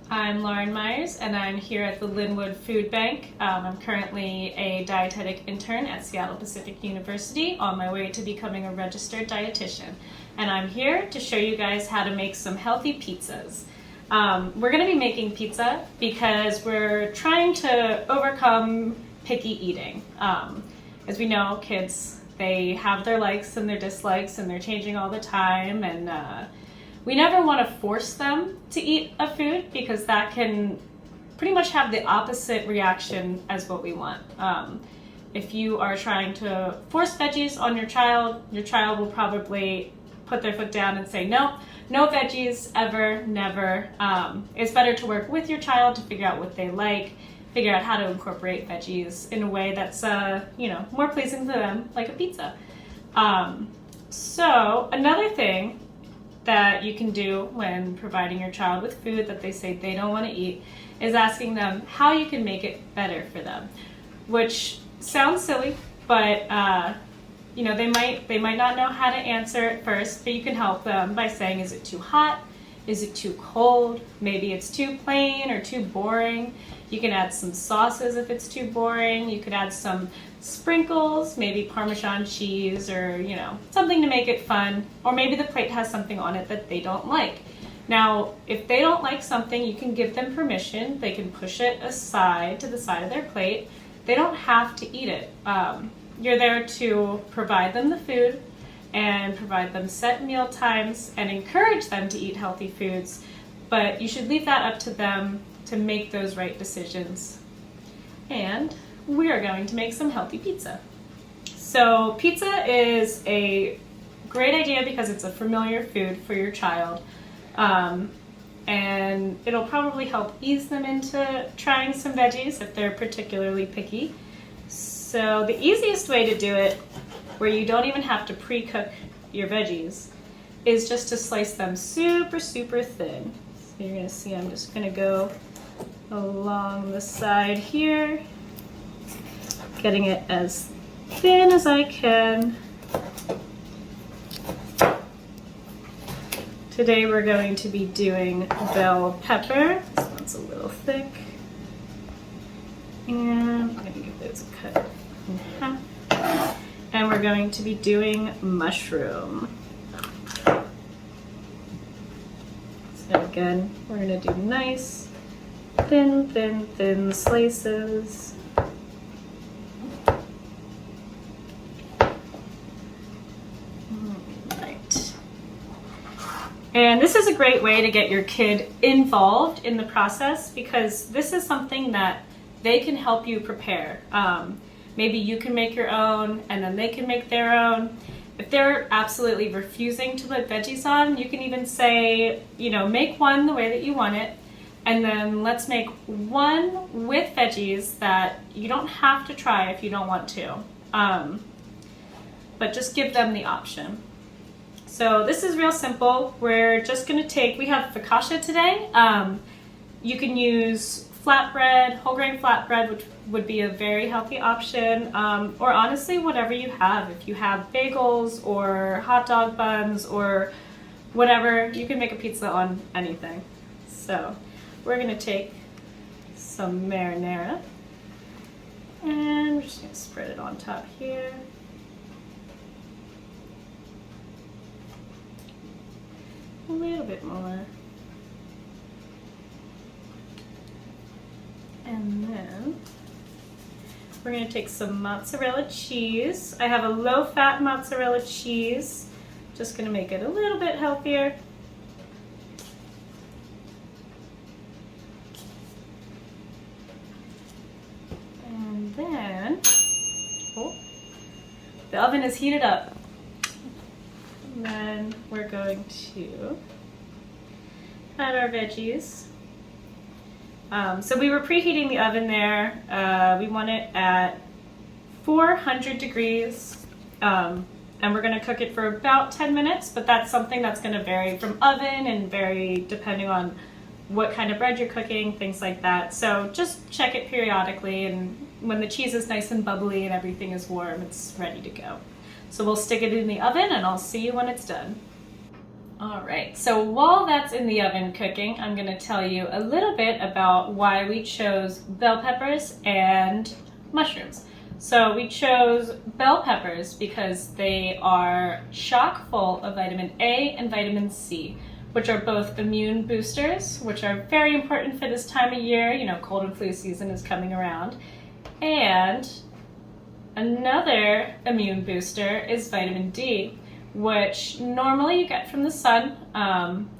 I'm Lauren Myers, and I'm here at the Lynnwood Food Bank. I'm currently a dietetic intern at Seattle Pacific University on my way to becoming a registered dietitian. And I'm here to show you guys how to make some healthy pizzas. We're going to be making pizza because we're trying to overcome picky eating. As we know, kids, they have their likes and their dislikes, and they're changing all the time, and we never want to force them to eat a food because that can pretty much have the opposite reaction as what we want. If you are trying to force veggies on your child will probably put their foot down and say, no veggies, ever, never. It's better to work with your child to figure out what they like, figure out how to incorporate veggies in a way that's more pleasing to them, like a pizza. So another thing that you can do when providing your child with food that they say they don't want to eat is asking them how you can make it better for them, which sounds silly, but they might not know how to answer at first, but you can help them by saying, is it too hot? Is it too cold? Maybe it's too plain or too boring. You can add some sauces if it's too boring. You could add some sprinkles, maybe Parmesan cheese, or something to make it fun. Or maybe the plate has something on it that they don't like. Now, if they don't like something, you can give them permission. They can push it aside to the side of their plate. They don't have to eat it. You're there to provide them the food and provide them set meal times and encourage them to eat healthy foods, but you should leave that up to them to make those right decisions. And we are going to make some healthy pizza. So pizza is a great idea because it's a familiar food for your child, and it'll probably help ease them into trying some veggies if they're particularly picky. So the easiest way to do it, where you don't even have to pre-cook your veggies, is just to slice them super, super thin. So you're gonna see I'm just gonna go along the side here, getting it as thin as I can. Today we're going to be doing bell pepper. This one's a little thick. And I'm gonna give those a cut in half. And we're going to be doing mushroom. So again, we're gonna do nice, thin, thin, thin slices. Right. And this is a great way to get your kid involved in the process because this is something that they can help you prepare. Maybe you can make your own and then they can make their own. If they're absolutely refusing to put veggies on, you can even say, make one the way that you want it, and then let's make one with veggies that you don't have to try if you don't want to. But just give them the option. So this is real simple. We're just gonna we have focaccia today. You can use flatbread, whole grain flatbread, which would be a very healthy option, or honestly, whatever you have. If you have bagels or hot dog buns or whatever, you can make a pizza on anything. So we're gonna take some marinara and we're just gonna spread it on top here. A little bit more. And then we're going to take some mozzarella cheese. I have a low-fat mozzarella cheese. Just going to make it a little bit healthier. And then, the oven is heated up. And then we're going to add our veggies. So we were preheating the oven there. We want it at 400 degrees, and we're going to cook it for about 10 minutes, but that's something that's going to vary from oven and vary depending on what kind of bread you're cooking, things like that. So just check it periodically, and when the cheese is nice and bubbly and everything is warm, it's ready to go. So we'll stick it in the oven and I'll see you when it's done. All right, so while that's in the oven cooking, I'm going to tell you a little bit about why we chose bell peppers and mushrooms. So we chose bell peppers because they are chock full of vitamin A and vitamin C, which are both immune boosters, which are very important for this time of year. You know, cold and flu season is coming around. And another immune booster is vitamin D, which normally you get from the sun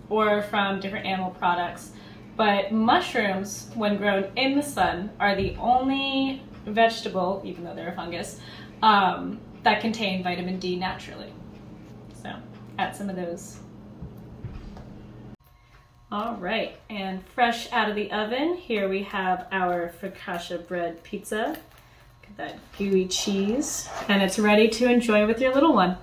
or from different animal products. But mushrooms, when grown in the sun, are the only vegetable, even though they're a fungus, that contain vitamin D naturally. So add some of those. All right, and fresh out of the oven, here we have our focaccia bread pizza. Look at that gooey cheese, and it's ready to enjoy with your little one.